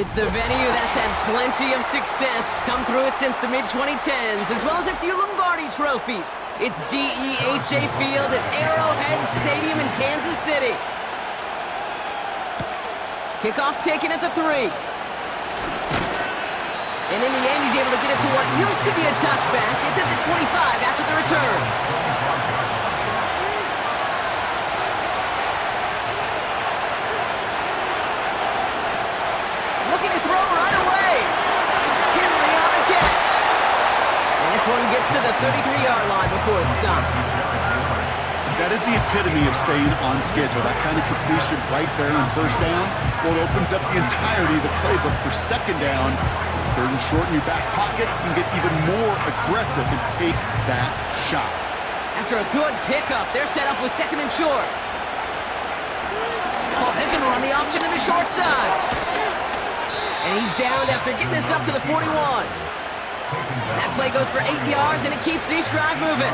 It's the venue that's had plenty of success come through it since the mid-2010s, as well as a few Lombardi trophies. It's GEHA Field at Arrowhead Stadium in Kansas City. Kickoff taken at the 3. And in the end, he's able to get it to what used to be a touchback. It's at the 25 after the return. One gets to the 33-yard line before it's stopped. That is the epitome of staying on schedule. That kind of completion right there on first down, well, it opens up the entirety of the playbook for second down. Third and short in your back pocket, you can get even more aggressive and take that shot. After a good pickup, they're set up with second and short. Oh, they're going to run the option to the short side. And he's downed after getting this up to the 41. That play goes for 8 yards, and it keeps this drive moving.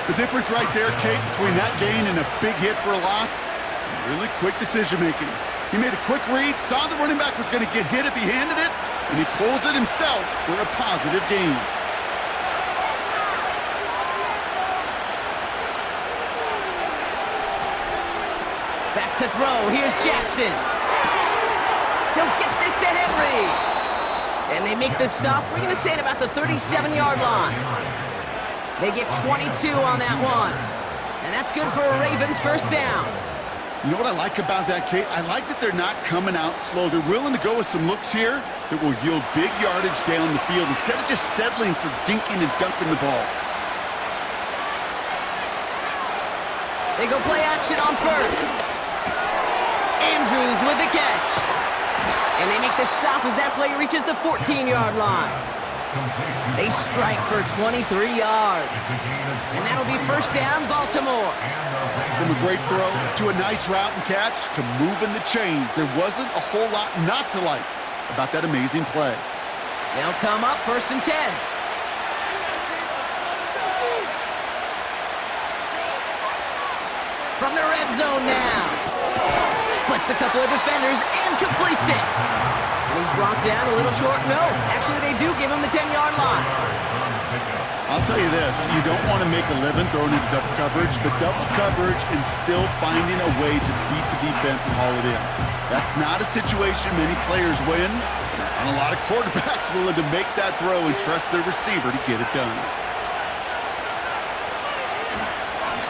The difference right there, Kate, between that gain and a big hit for a loss, some really quick decision-making. He made a quick read, saw the running back was going to get hit if he handed it, and he pulls it himself for a positive gain. Back to throw. Here's Jackson. He'll get this to Henry. And they make the stop. We're going to say it about the 37-yard line. They get 22 on that one. And that's good for a Ravens first down. You know what I like about that, Kate? I like that they're not coming out slow. They're willing to go with some looks here that will yield big yardage down the field instead of just settling for dinking and dunking the ball. They go play action on first. Andrews with the catch. And they make the stop as that play reaches the 14-yard line. They strike for 23 yards. And that'll be first down, Baltimore. From a great throw to a nice route and catch to moving the chains, there wasn't a whole lot not to like about that amazing play. They'll come up first and 10. From the red zone now. Splits a couple of defenders and completes it. And he's brought down a little short. No, actually they do give him the 10-yard line. I'll tell you this, you don't want to make a living throwing into double coverage, but double coverage and still finding a way to beat the defense and haul it in. That's not a situation many players win, and a lot of quarterbacks willing to make that throw and trust their receiver to get it done.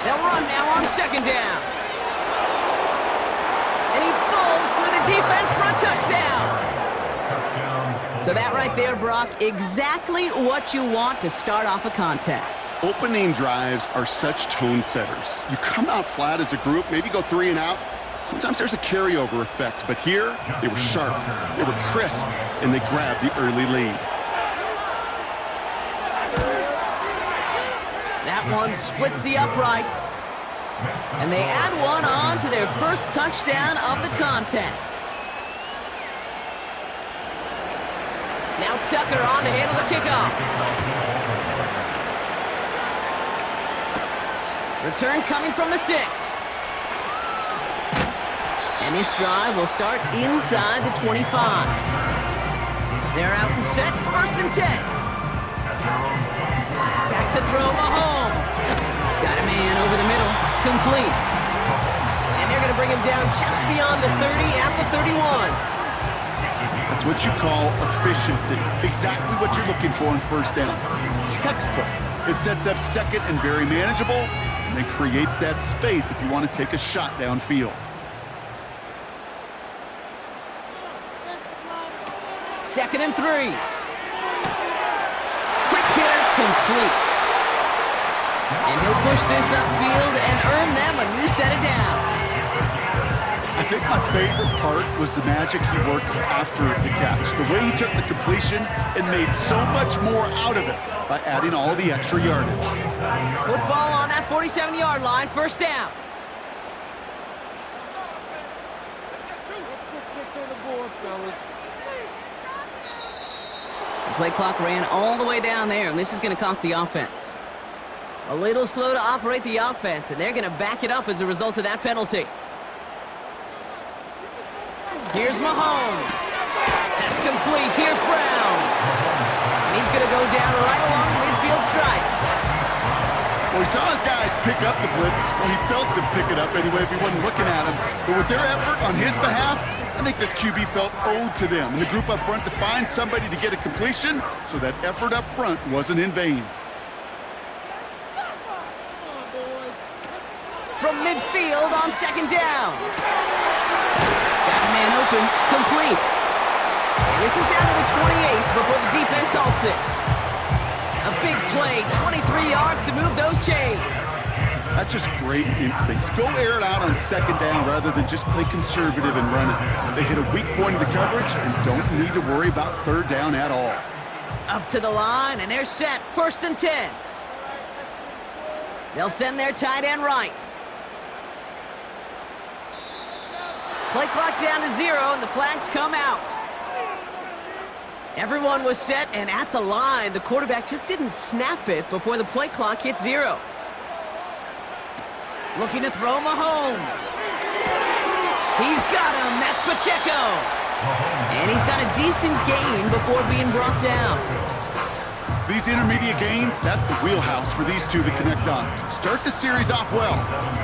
They'll run now on second down. And he bowls through the defense for a touchdown. So that right there, Brock, exactly what you want to start off a contest. Opening drives are such tone setters. You come out flat as a group, maybe go 3 and out. Sometimes there's a carryover effect, but here they were sharp, they were crisp, and they grabbed the early lead. That one splits the uprights. And they add one on to their first touchdown of the contest. Now Tucker on to handle the kickoff. Return coming from the 6. And this drive will start inside the 25. They're out and set, first and 10. Back to throw Mahomes. Got a man over the middle. Complete. And they're going to bring him down just beyond the 30 at the 31. That's what you call efficiency. Exactly what you're looking for in first down. Textbook. It sets up second and very manageable, and then creates that space if you want to take a shot downfield. Second and 3. Quick hitter complete. And he'll push this upfield and earn them a new set of downs. I think my favorite part was the magic he worked after the catch. The way he took the completion and made so much more out of it by adding all the extra yardage. Football on that 47-yard line, first down. The play clock ran all the way down there, and this is going to cost the offense. A little slow to operate the offense, and they're going to back it up as a result of that penalty. Here's Mahomes. leads. Here's Brown. And he's going to go down right along the midfield stripe. Well, he saw his guys pick up the blitz. Well, he felt them pick it up anyway if he wasn't looking at him. But with their effort on his behalf, I think this QB felt owed to them and the group up front to find somebody to get a completion, so that effort up front wasn't in vain. From midfield on second down. Got a man open, complete. And this is down to the 28 before the defense halts it. A big play, 23 yards to move those chains. That's just great instincts. Go air it out on second down rather than just play conservative and run it. They hit a weak point of the coverage and don't need to worry about third down at all. Up to the line, and they're set. 1st and 10. They'll send their tight end right. Play clock down to 0, and the flags come out. Everyone was set and at the line. The quarterback just didn't snap it before the play clock hit 0. Looking to throw Mahomes. He's got him. That's Pacheco. And he's got a decent gain before being brought down. These intermediate gains, that's the wheelhouse for these two to connect on. Start the series off well.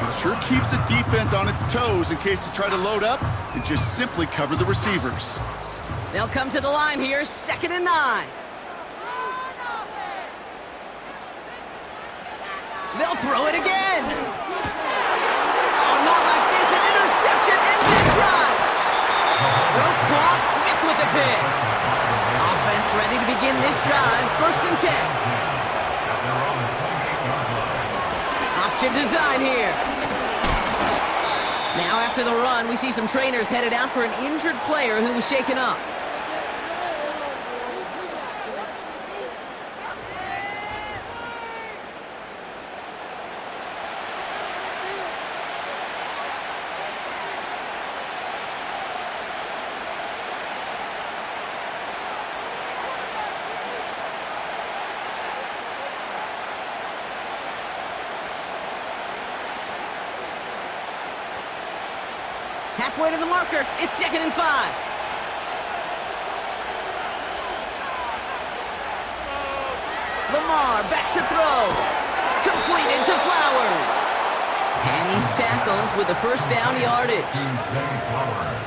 It sure keeps the defense on its toes in case they try to load up and just simply cover the receivers. They'll come to the line here, 2nd and 9. They'll throw it again. Oh, not like this. An interception ends their drive. Roquan Smith with the pick. Offense ready to begin this drive. 1st and 10. Option design here. Now after the run, we see some trainers headed out for an injured player who was shaken up. Halfway to the marker, it's 2nd and 5. Lamar back to throw. Complete into Flowers. And he's tackled with the 1st down yardage.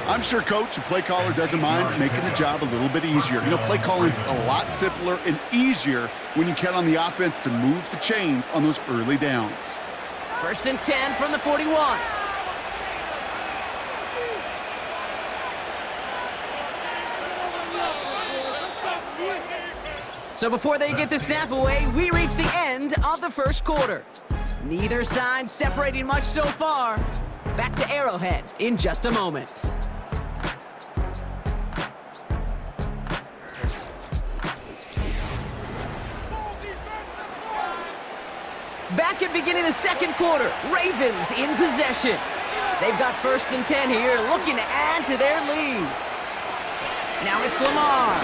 I'm sure coach and play caller doesn't mind making the job a little bit easier. You know, play calling's a lot simpler and easier when you count on the offense to move the chains on those early downs. 1st and 10 from the 41. So before they get the snap away, we reach the end of the 1st quarter. Neither side separating much so far. Back to Arrowhead in just a moment. Back at beginning of the 2nd quarter, Ravens in possession. They've got 1st and 10 here, looking to add to their lead. Now it's Lamar.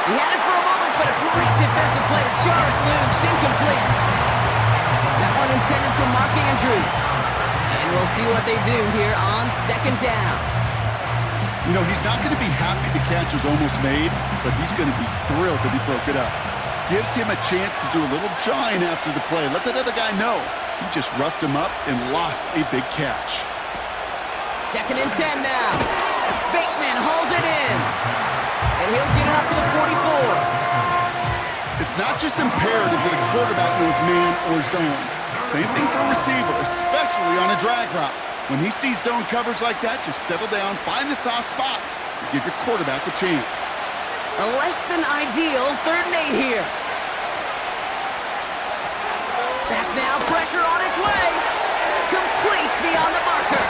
He had it for a moment, but a great defensive play to jar it loose. Incomplete. That one intended for Mark Andrews. And we'll see what they do here on 2nd down. You know, he's not going to be happy the catch was almost made, but he's going to be thrilled that he broke it up. Gives him a chance to do a little jawing after the play. Let that other guy know he just roughed him up and lost a big catch. 2nd and 10 now. Bateman hauls it in. And he'll get it up to the 44. It's not just imperative that a quarterback knows man or zone. Same thing for a receiver, especially on a drag route. When he sees zone coverage like that, just settle down, find the soft spot, and give your quarterback a chance. A less than ideal 3rd and 8 here. Back now, pressure on its way. Complete beyond the marker.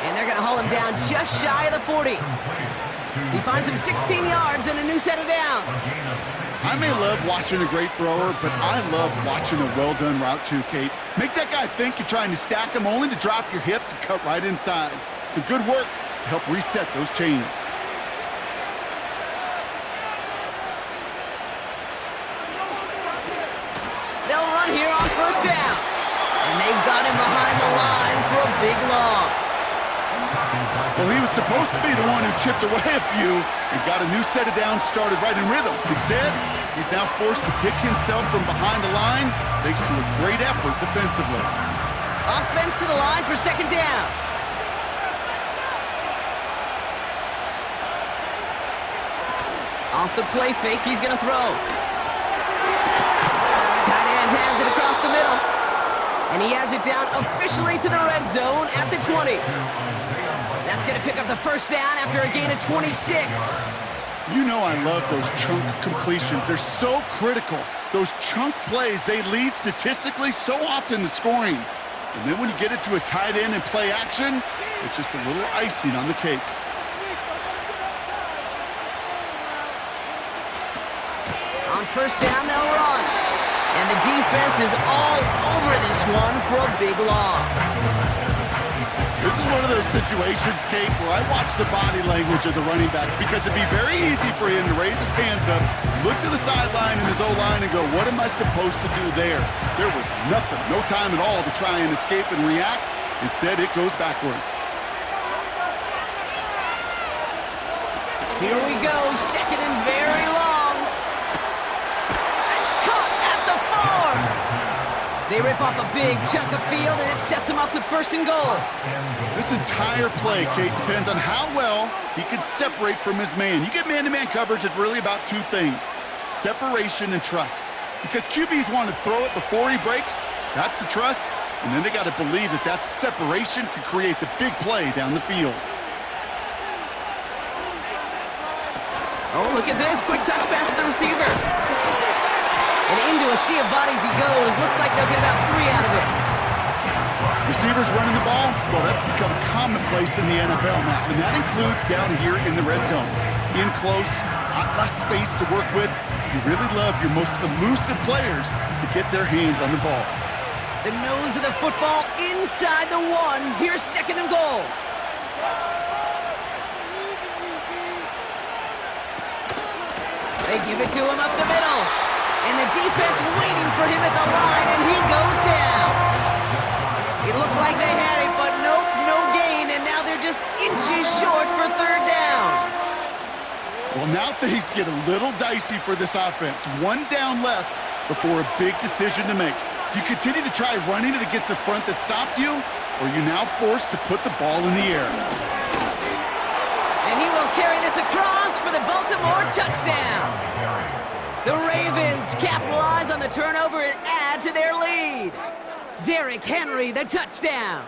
And they're going to haul him down just shy of the 40. He finds him 16 yards and a new set of downs. I may love watching a great thrower, but I love watching a well-done route too, Kate. Make that guy think you're trying to stack him only to drop your hips and cut right inside. Some good work to help reset those chains. They'll run here on 1st down. And they've got him behind the line for a big loss. Well, he was supposed to be the one who chipped away a few and got a new set of downs started right in rhythm. Instead, he's now forced to pick himself from behind the line thanks to a great effort defensively. Offense to the line for second down. Off the play fake, he's going to throw. Tight end has it across the middle. And he has it down officially to the red zone at the 20. That's going to pick up the first down after a gain of 26. You know I love those chunk completions. They're so critical. Those chunk plays, they lead statistically so often to scoring. And then when you get it to a tight end and play action, it's just a little icing on the cake. On first down, they'll run. And the defense is all over this one for a big loss. This is one of those situations, Kate, where I watch the body language of the running back because it'd be very easy for him to raise his hands up, look to the sideline in his O-line and go, what am I supposed to do there? There was nothing, no time at all to try and escape and react. Instead, it goes backwards. Here we go, second and very long. It's caught at the 4. They rip off a big chunk of field, and it sets him up with first and goal. This entire play, Kate, depends on how well he can separate from his man. You get man-to-man coverage, it's really about two things, separation and trust. Because QBs want to throw it before he breaks, that's the trust, and then they got to believe that that separation can create the big play down the field. Oh, look at this, quick touch pass to the receiver. And into a sea of bodies he goes. Looks like they'll get about 3 out of it. Receivers running the ball, well, that's become commonplace in the NFL now, and that includes down here in the red zone. In close, not less space to work with. You really love your most elusive players to get their hands on the ball. The nose of the football inside the 1. Here's second and goal. They give it to him up the middle. And the defense waiting for him at the line, and he goes down. It looked like they had it, but nope, no gain, and now they're just inches short for third down. Well, now things get a little dicey for this offense. 1 down left before a big decision to make. You continue to try running it against a front that stopped you, or you're now forced to put the ball in the air. And he will carry this across for the Baltimore touchdown. The Ravens capitalize on the turnover and add to their lead. Derrick Henry, the touchdown.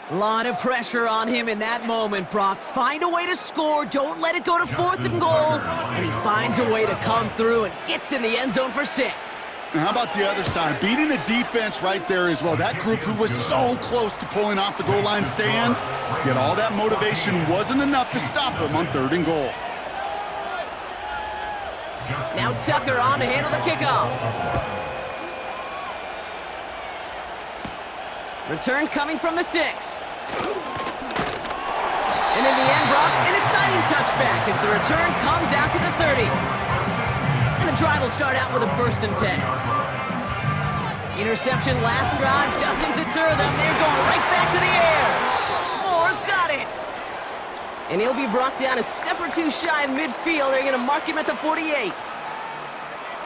A lot of pressure on him in that moment, Brock. Find a way to score. Don't let it go to 4th and goal. And he finds a way to come through and gets in the end zone for 6. And how about the other side? Beating the defense right there as well. That group who was so close to pulling off the goal line stand, yet all that motivation wasn't enough to stop him on 3rd and goal. Now Tucker on to handle the kickoff. Return coming from the 6. And in the end, Brock, an exciting touchback as the return comes out to the 30. And the drive will start out with a 1st and 10. Interception last drive doesn't deter them. They're going right back to the air. Moore's got it. And he'll be brought down a step or 2 shy of midfield. They're going to mark him at the 48.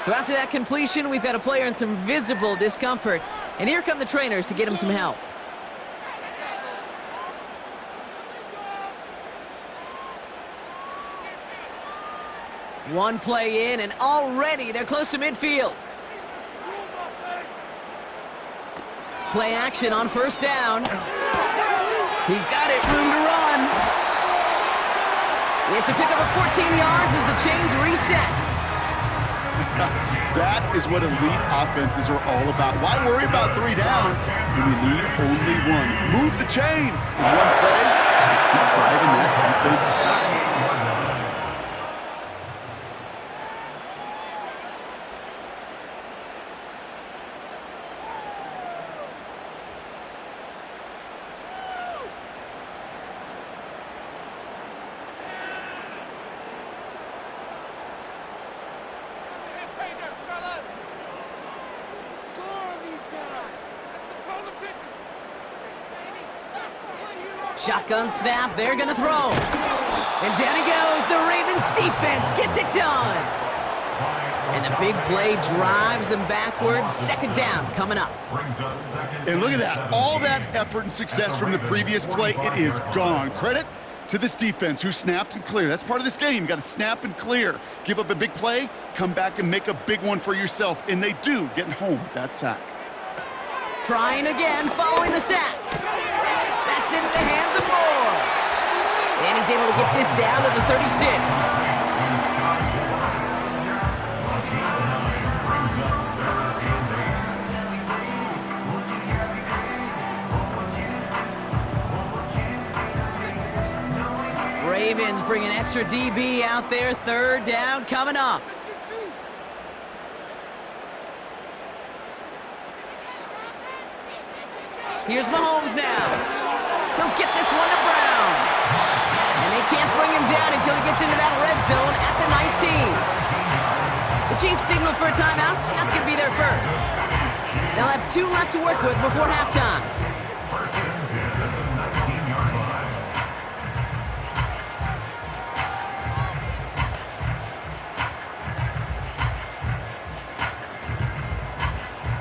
So after that completion, we've got a player in some visible discomfort. And here come the trainers to get him some help. One play in, and already they're close to midfield. Play action on first down. He's got it, room to run. It's a pickup of 14 yards as the chains reset. That is what elite offenses are all about. Why worry about 3 downs when you need only 1? Move the chains in one play and keep driving that defense backwards. Shotgun snap, they're gonna throw. And down he goes, the Ravens defense gets it done. And the big play drives them backwards. Second down coming up. And look at that. All that effort and success from the previous play, it is gone. Credit to this defense who snapped and cleared. That's part of this game. You got to snap and clear. Give up a big play, come back and make a big one for yourself. And they do, getting home with that sack. Trying again, following the sack. That's into the hands of Moore. And he's able to get this down to the 36. Ravens bring an extra DB out there. Third down coming up. Here's Mahomes now. He'll get this one to Brown. And they can't bring him down until he gets into that red zone at the 19. The Chiefs signal for a timeout. That's going to be their first. They'll have 2 left to work with before halftime.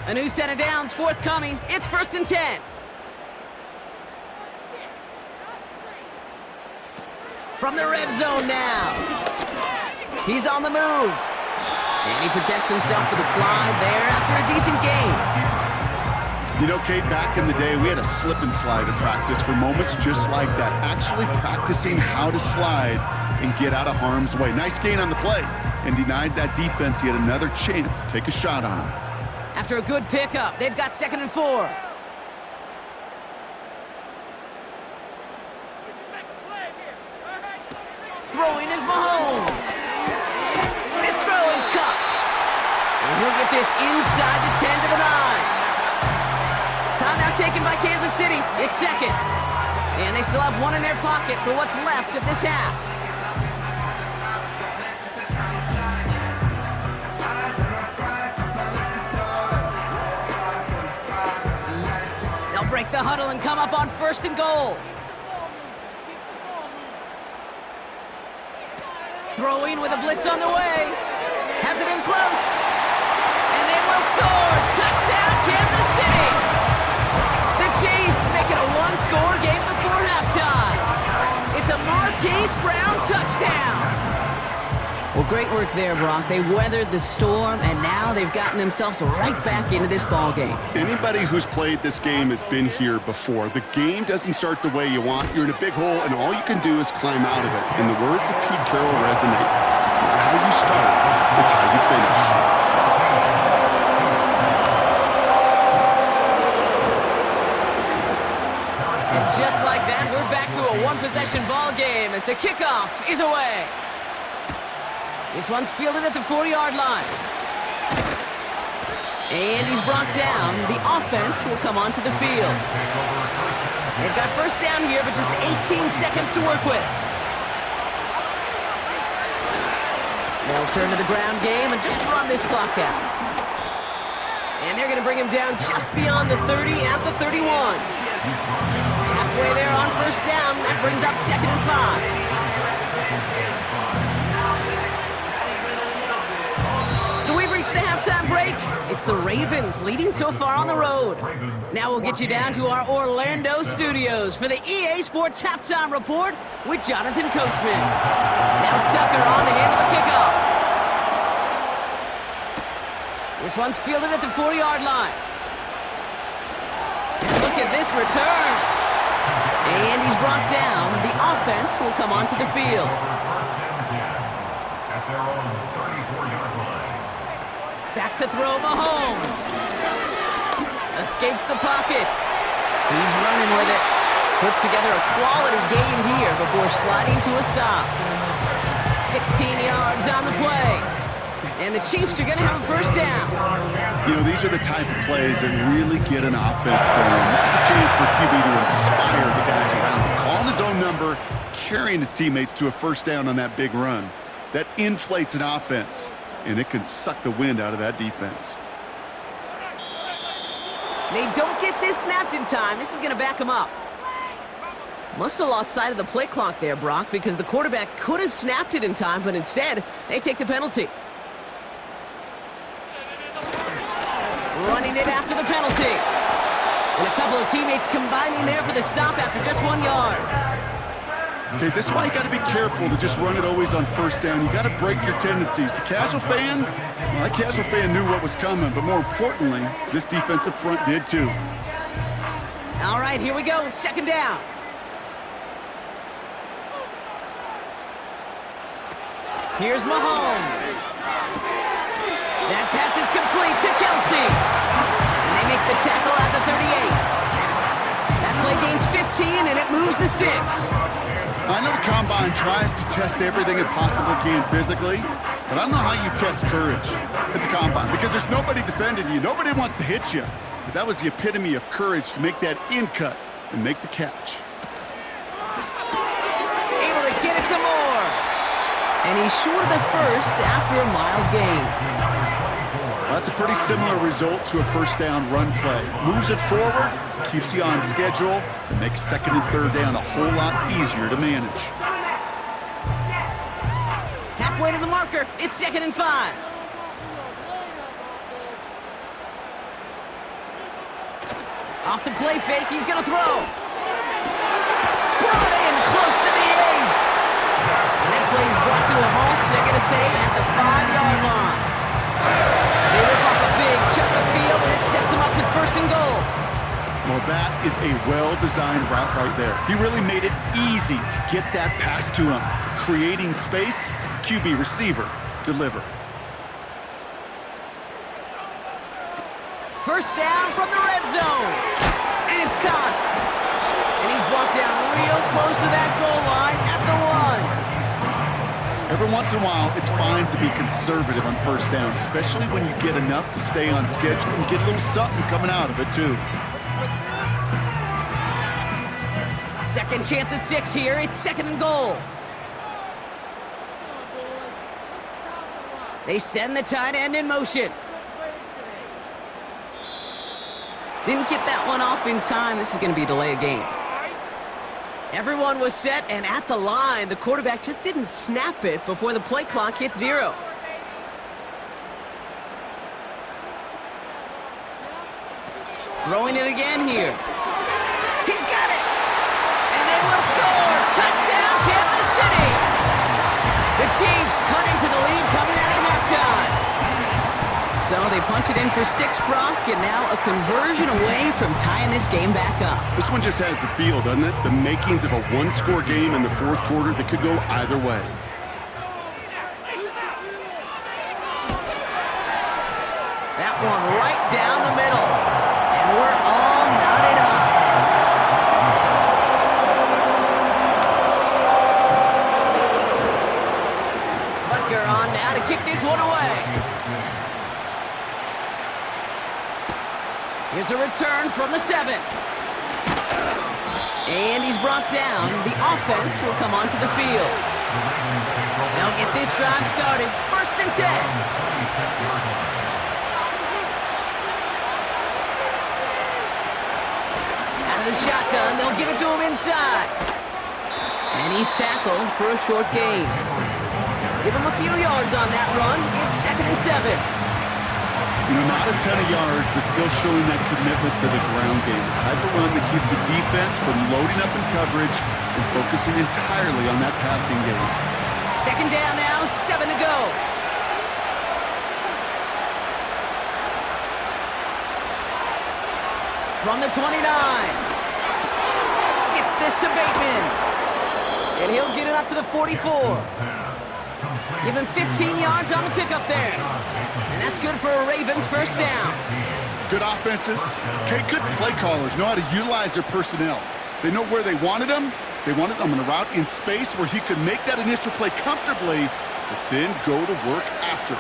A new set of downs forthcoming. It's 1st and 10. From the red zone now. He's on the move. And he protects himself with a slide there after a decent gain. You know, Kate, back in the day, we had a slip and slide in practice for moments just like that. Actually practicing how to slide and get out of harm's way. Nice gain on the play. And denied that defense yet another chance to take a shot on him. After a good pickup, they've got 2nd and 4. Throwing is Mahomes. This throw is cut. And he'll get this inside the 10 to the 9. Timeout taken by Kansas City. It's 2nd. And they still have 1 in their pocket for what's left of this half. Break the huddle and come up on 1st and goal. Throwing with a blitz on the way. Has it in close. And they will score. Touchdown, Kansas City. The Chiefs make it a 1-score game before halftime. It's a Marquise Brown touchdown. Well, great work there, Brock. They weathered the storm, and now they've gotten themselves right back into this ball game. Anybody who's played this game has been here before. The game doesn't start the way you want. You're in a big hole, and all you can do is climb out of it. And the words of Pete Carroll resonate. It's not how you start, it's how you finish. And just like that, we're back to a 1-possession ball game as the kickoff is away. This one's fielded at the 40-yard line. And he's brought down. The offense will come onto the field. They've got 1st down here, but just 18 seconds to work with. They'll turn to the ground game and just run this clock out. And they're going to bring him down just beyond the 30 at the 31. Halfway there on 1st down. That brings up 2nd and 5. So we've reached the halftime break. It's the Ravens leading so far on the road. Now we'll get you down to our Orlando studios for the EA Sports Halftime Report with Jonathan Coachman. Now Tucker on to handle the kickoff. This one's fielded at the 40-yard line. And look at this return. And he's brought down. The offense will come onto the field. Back to throw Mahomes. Escapes the pocket. He's running with it. Puts together a quality gain here before sliding to a stop. 16 yards on the play. And the Chiefs are going to have a 1st down. You know, these are the type of plays that really get an offense going. This is a chance for QB to inspire the guys around him. Calling his own number, carrying his teammates to a 1st down on that big run. That inflates an offense. And it can suck the wind out of that defense. They don't get this snapped in time. This is going to back them up. Must have lost sight of the play clock there, Brock, because the quarterback could have snapped it in time, but instead, they take the penalty. Running it after the penalty. And a couple of teammates combining there for the stop after just 1 yard. Okay, this is why you got to be careful to just run it always on first down. You got to break your tendencies. The casual fan, well, that casual fan knew what was coming, but more importantly, this defensive front did too. All right, here we go. Second down. Here's Mahomes. That pass is complete to Kelsey. And they make the tackle at the 38. That play gains 15, and it moves the sticks. I know the Combine tries to test everything it possibly can physically, but I don't know how you test courage at the Combine because there's nobody defending you. Nobody wants to hit you. But that was the epitome of courage to make that in cut and make the catch. Able to get it to Moore. And he's short of the first after a mild gain. Well, that's a pretty similar result to a first down run play. Moves it forward, keeps you on schedule, and makes second and third down a whole lot easier to manage. Halfway to the marker, it's 2nd and 5. Off the play fake, he's gonna throw. Brought in close to the 8. And that play is brought to a halt, so they're gonna say at the 5-yard line. They rip off a big chunk of field, and it sets them up with 1st and goal. Well, that is a well-designed route right there. He really made it easy to get that pass to him. Creating space, QB receiver, deliver. First down from the red zone. And it's caught. And he's brought down real close to that goal line at the 1. Every once in a while, it's fine to be conservative on first down, especially when you get enough to stay on schedule and get a little something coming out of it, too. Second chance at 6 here. It's 2nd and goal. They send the tight end in motion. Didn't get that one off in time. This is going to be a delay of game. Everyone was set and at the line. The quarterback just didn't snap it before the play clock hit 0. Throwing it again here. He's got it! And they will score! Touchdown, Kansas City! The Chiefs cut into the lead coming out of halftime. So they punch it in for 6, Brock, and now a conversion away from tying this game back up. This one just has the feel, doesn't it? The makings of a one-score game in the 4th quarter that could go either way. That one right down the middle. And we're all knotted up. Butker on now to kick this one away. Here's a return from the 7. And he's brought down. The offense will come onto the field. They'll get this drive started. 1st and 10. Out of the shotgun, they'll give it to him inside. And he's tackled for a short gain. Give him a few yards on that run. It's 2nd and 7. You know, not a ton of yards, but still showing that commitment to the ground game. The type of run that keeps the defense from loading up in coverage and focusing entirely on that passing game. 2nd down now, 7 to go. From the 29. Gets this to Bateman. And he'll get it up to the 44. Give him 15 yards on the pickup there. And that's good for a Ravens 1st down. Good offenses. Okay, good play callers know how to utilize their personnel. They know where they wanted them. They wanted them on a route in space where he could make that initial play comfortably, but then go to work after.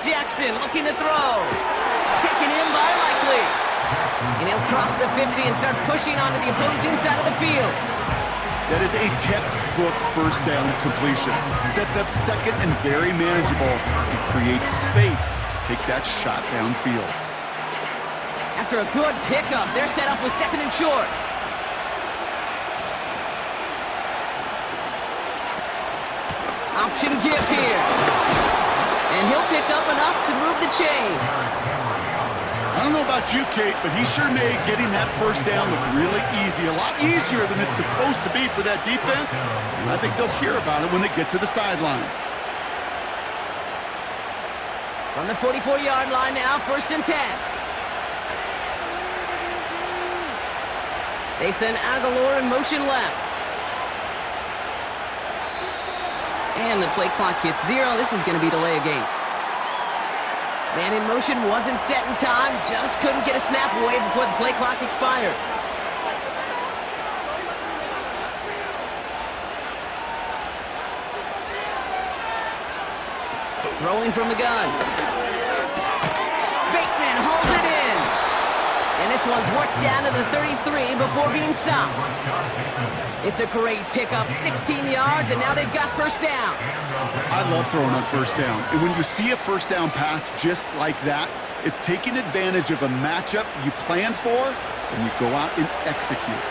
Jackson looking to throw. Taken in by Likely. And he'll cross the 50 and start pushing onto the opposing side of the field. That is a textbook first down completion. Sets up second and very manageable and creates space to take that shot downfield. After a good pickup, they're set up with 2nd and short. Option give here. And he'll pick up enough to move the chains. I don't know about you, Kate, but he sure made getting that first down look really easy. A lot easier than it's supposed to be for that defense. And I think they'll hear about it when they get to the sidelines. From the 44-yard line now, 1st and 10. They send Aguilar in motion left. And the play clock hits 0. This is going to be delay a game. Man in motion wasn't set in time. Just couldn't get a snap away before the play clock expired. Throwing from the gun. Bateman hauls it in. And this one's worked down to the 33 before being stopped. It's a great pickup, 16 yards, and now they've got first down. I love throwing on first down. And when you see a first down pass just like that, it's taking advantage of a matchup you plan for, and you go out and execute.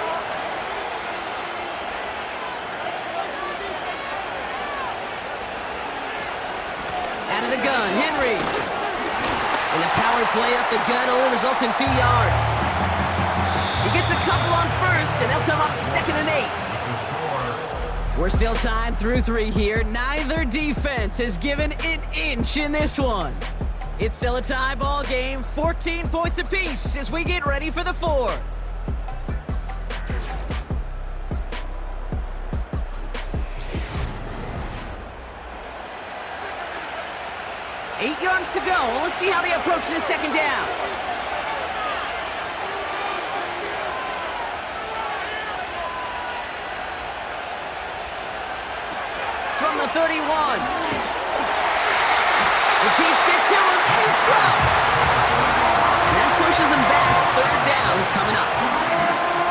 Out of the gun, Henry. And the power play up the gun only results in 2 yards. He gets a couple on first, and they'll come up 2nd and 8. We're still tied through 3 here. Neither defense has given an inch in this one. It's still a tie ball game, 14 points apiece as we get ready for the 4th. Eight yards to go. Let's see how they approach this 2nd down. From the 31. The Chiefs get to him, and he's dropped. And that pushes him back. 3rd down coming up.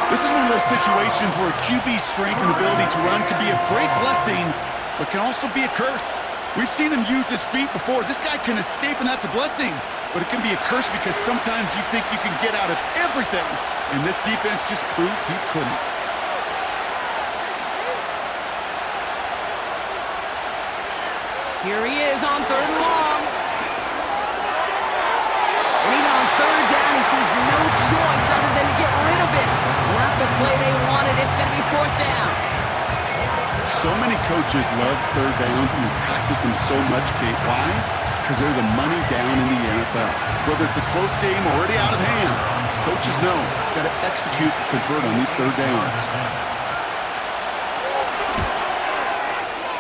This is one of those situations where QB strength and ability to run can be a great blessing, but can also be a curse. We've seen him use his feet before. This guy can escape, and that's a blessing. But it can be a curse because sometimes you think you can get out of everything. And this defense just proved he couldn't. Here he is on 3rd and long. And even on 3rd down, he sees no choice other than to get rid of it. Not the play they wanted. It's going to be 4th down. So many coaches love 3rd downs and they practice them so much, Kate. Why? Because they're the money down in the NFL. Whether it's a close game already out of hand, coaches know got to execute and convert on these 3rd downs.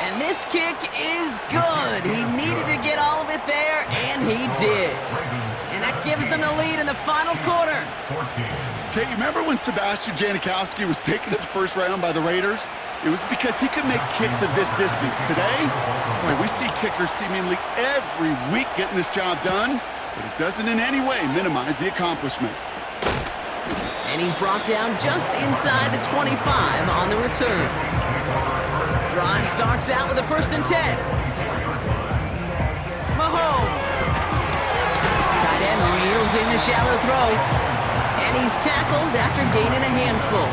And this kick is good. He needed to get all of it there, and he did. And that gives them the lead in the final quarter. Kate, you remember when Sebastian Janikowski was taken in the 1st round by the Raiders? It was because he could make kicks of this distance. Today, boy, we see kickers seemingly every week getting this job done, but it doesn't in any way minimize the accomplishment. And he's brought down just inside the 25 on the return. Drive starts out with a 1st and 10. Mahomes. Tight end reels in the shallow throw. And he's tackled after gaining a handful.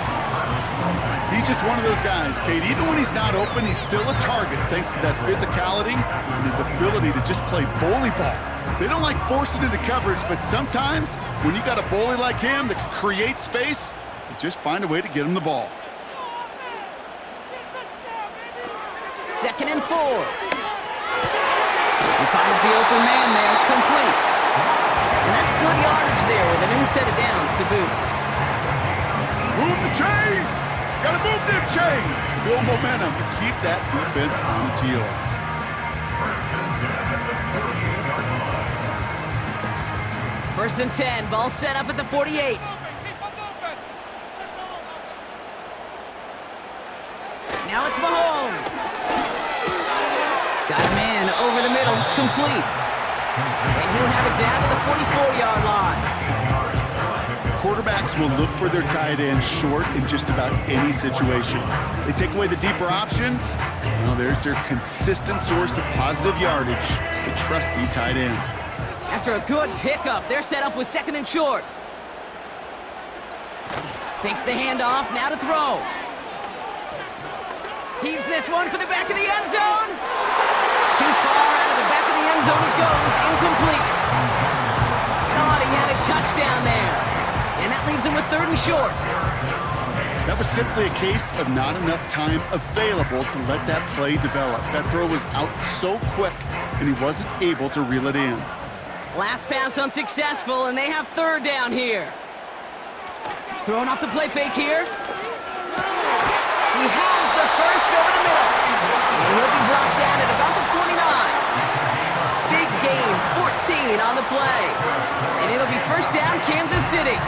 He's just one of those guys, Kate. Even when he's not open, he's still a target thanks to that physicality and his ability to just play bully ball. They don't like forcing into coverage, but sometimes when you got a bully like him that can create space, you just find a way to get him the ball. 2nd and 4. He finds the open man there, complete. And that's good yardage there with a new set of downs to boot. Move the chains! Gotta move them chains! Build momentum to keep that defense on its heels. First and 10, ball set up at the 48. Now it's Mahomes. Got a man over the middle, complete. And he'll have it down to the 44-yard line. Quarterbacks will look for their tight end short in just about any situation. They take away the deeper options. Well, there's their consistent source of positive yardage, the trusty tight end. After a good pickup, they're set up with 2nd and short. Fakes the handoff, now to throw. Heaves this one for the back of the end zone. Too far out of the back of the end zone it goes. Incomplete. Thought he had a touchdown there. And that leaves him with 3rd and short. That was simply a case of not enough time available to let that play develop. That throw was out so quick, and he wasn't able to reel it in. Last pass unsuccessful, and they have 3rd down here. Throwing off the play fake here. He has the first over the middle. And he'll be brought down at about the 29. Big gain, 14 on the play. And it'll be 1st down, Kansas City.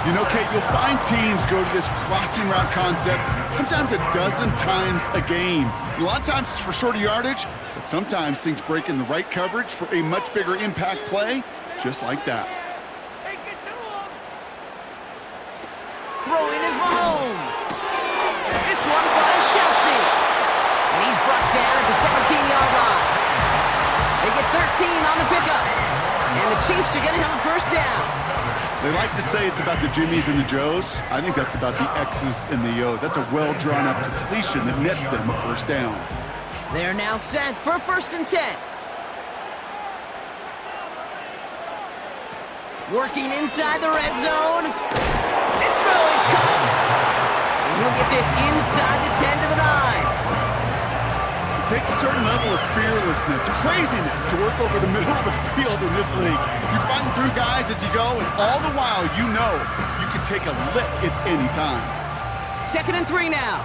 You know, Kate, you'll find teams go to this crossing route concept sometimes a dozen times a game. A lot of times it's for shorter yardage, but sometimes things break in the right coverage for a much bigger impact play, just like that. Throwing is Mahomes. This one finds Kelsey. And he's brought down at the 17-yard line. They get 13 on the pickup. And the Chiefs are going to have a 1st down. They like to say it's about the Jimmies and the Joes. I think that's about the X's and the O's. That's a well-drawn-up completion that nets them a 1st down. They're now set for 1st and 10. Working inside the red zone. This throw is caught. And he'll get this inside the 10 to the 9. It takes a certain level of fearlessness, craziness to work over the middle of the field in this league. You're fighting through guys as you go, and all the while you know you can take a lick at any time. 2nd and 3 now.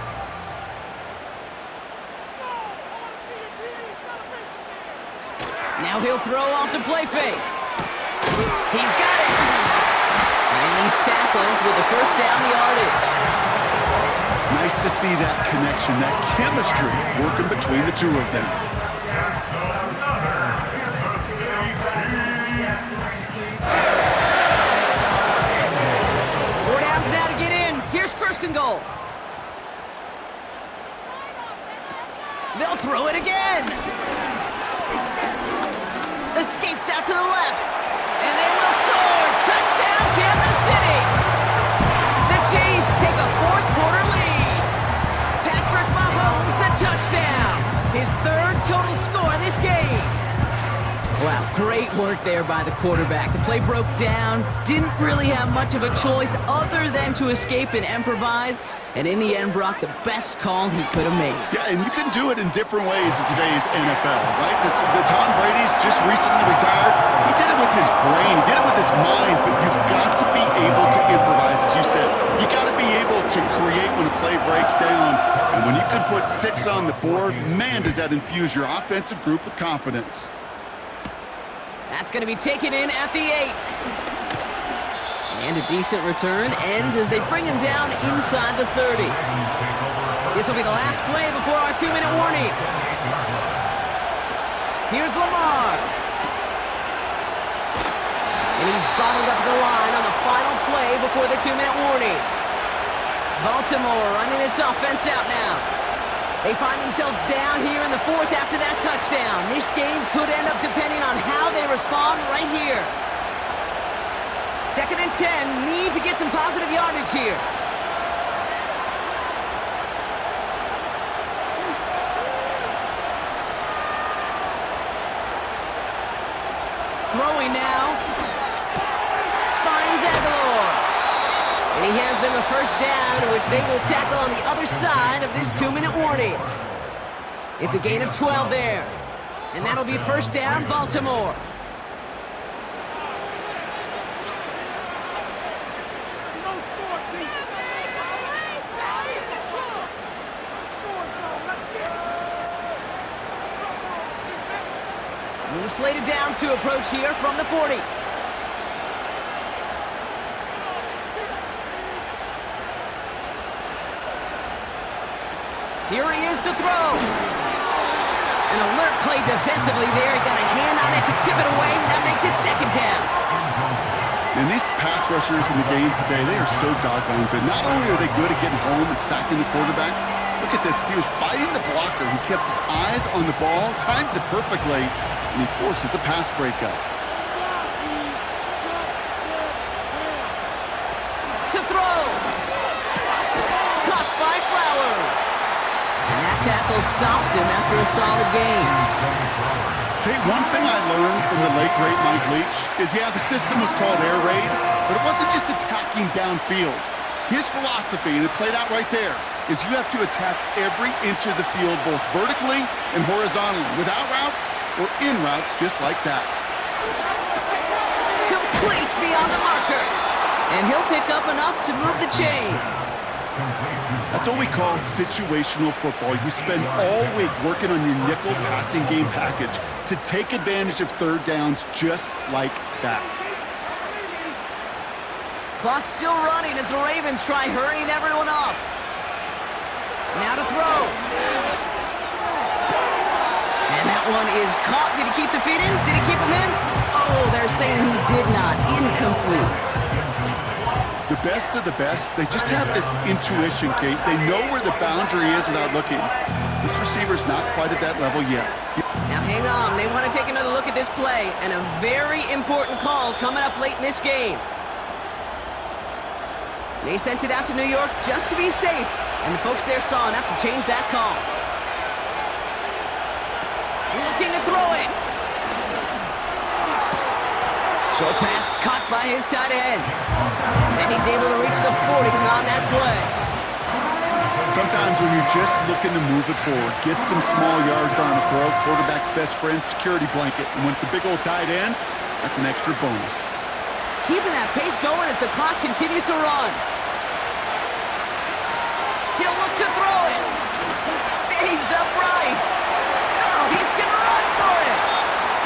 Now he'll throw off the play fake. He's got it. And he's tackled with the 1st down yardage. Nice to see that connection, that chemistry working between the two of them. Four downs now to get in. Here's 1st and goal. They'll throw it again. Escapes out to the left. And they will score. Touchdown, Kansas City. The Chiefs take a 4th quarter lead. Patrick Mahomes, the touchdown. His 3rd total score in this game. Wow, great work there by the quarterback. The play broke down. Didn't really have much of a choice other than to escape and improvise. And in the end, Brock, the best call he could have made. Yeah, and you can do it in different ways in today's NFL, right? The Tom Brady's just recently retired. He did it with his brain. He did it with his mind. But you've got to be able to improvise, as you said. You got to be able to create when a play breaks down. And when you can put 6 on the board, man, does that infuse your offensive group with confidence. That's going to be taken in at the 8. And a decent return ends as they bring him down inside the 30. This will be the last play before our 2-minute warning. Here's Lamar. And he's bottled up the line on the final play before the 2-minute warning. Baltimore running its offense out now. They find themselves down here in the 4th after that touchdown. This game could end up depending on how they respond right here. 2nd and 10, need to get some positive yardage here. Throwing now. Finds Aguilar. And he has them a 1st down, which they will tackle on the other side of this 2-minute warning. It's a gain of 12 there. And that'll be 1st down, Baltimore. New slated downs to approach here from the 40. Here he is to throw. An alert play defensively there. He got a hand on it to tip it away. That makes it 2nd down. And these pass rushers in the game today, they are so doggone good. Not only are they good at getting home and sacking the quarterback, look at this. He was fighting the blocker. He kept his eyes on the ball, times it perfectly, and he forces a pass breakup. To throw. Caught by Flowers. And that tackle stops him after a solid gain. Okay, one thing I learned from the late, great Mike Leach is, yeah, the system was called air raid, but it wasn't just attacking downfield. His philosophy, and it played out right there, is you have to attack every inch of the field, both vertically and horizontally, without routes or in routes, just like that. Complete beyond the marker. And he'll pick up enough to move the chains. That's what we call situational football. You spend all week working on your nickel passing game package to take advantage of third downs just like that. Clock's still running as the Ravens try hurrying everyone up. Now to throw. And that one is caught. Did he keep the feet in? Did he keep him in? Oh, they're saying he did not. Incomplete. The best of the best, they just have this intuition, Kate. They know where the boundary is without looking. This receiver's not quite at that level yet. Now hang on. They want to take another look at this play, and a very important call coming up late in this game. They sent it out to New York just to be safe, and the folks there saw enough to change that call. Looking to throw it. Short pass caught by his tight end. And he's able to reach the 40 on that play. Sometimes when you're just looking to move it forward, get some small yards on a throw, quarterback's best friend, security blanket. And when it's a big old tight end, that's an extra bonus. Keeping that pace going as the clock continues to run. He'll look to throw it. Stays upright. Oh, he's going to run for it.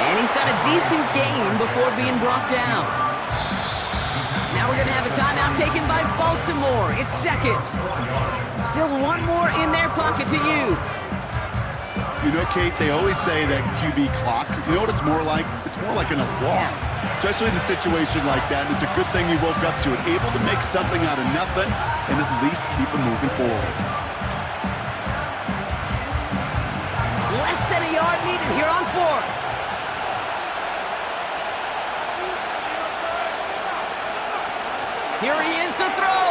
And he's got a decent gain before being brought down. Now we're going to have a timeout taken by Baltimore. It's second. Still one more in their pocket to use. You know, Kate, they always say that QB clock, you know what it's more like? It's more like an alarm, especially in a situation like that. It's a good thing you woke up to it, able to make something out of nothing and at least keep them moving forward. Less than a yard needed here on fourth. Here he is to throw.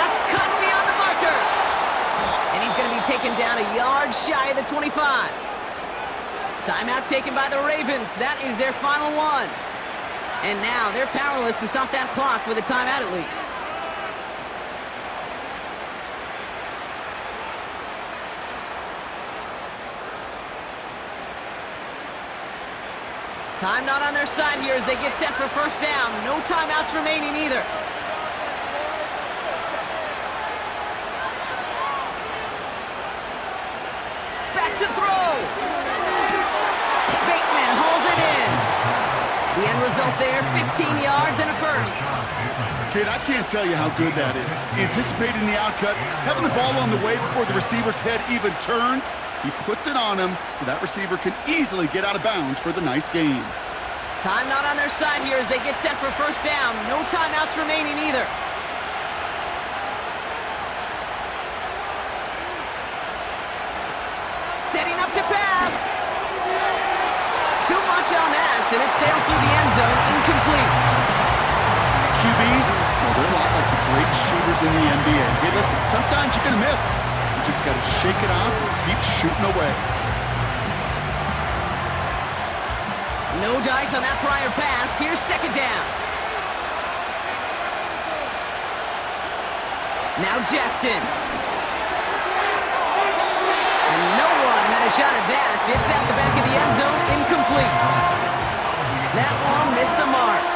That's cut beyond the marker. And he's going to be taken down a yard shy of the 25. Timeout taken by the Ravens. That is their final one. And now they're powerless to stop that clock with a timeout at least. Time not on their side here as they get set for first down. No timeouts remaining either. Back to throw. Bateman hauls it in. The end result there, 15 yards and a first. Kid, I can't tell you how good that is. Anticipating the outcut, having the ball on the way before the receiver's head even turns. He puts it on him so that receiver can easily get out of bounds for the nice gain. Time not on their side here as they get set for first down. No timeouts remaining either. Setting up to pass. Too much on that, and it sails through the end zone, incomplete. QBs, well, they're a lot like the great shooters in the NBA. Hey, listen, sometimes you're going to miss. You just got to shake it off and keep shooting away. No dice on that prior pass. Here's second down. Now Jackson. And no one had a shot at that. It's at the back of the end zone, incomplete. That one missed the mark.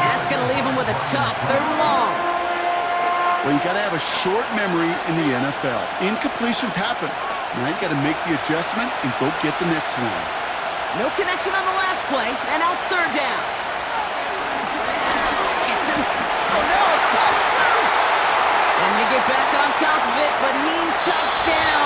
And that's going to leave him with a tough third and long. Well, you got to have a short memory in the NFL. Incompletions happen. Now you got to make the adjustment and go get the next one. No connection on the last play, and now it's third down. Gets him. Oh no, the ball is loose. And they get back on top of it, but he's touched down.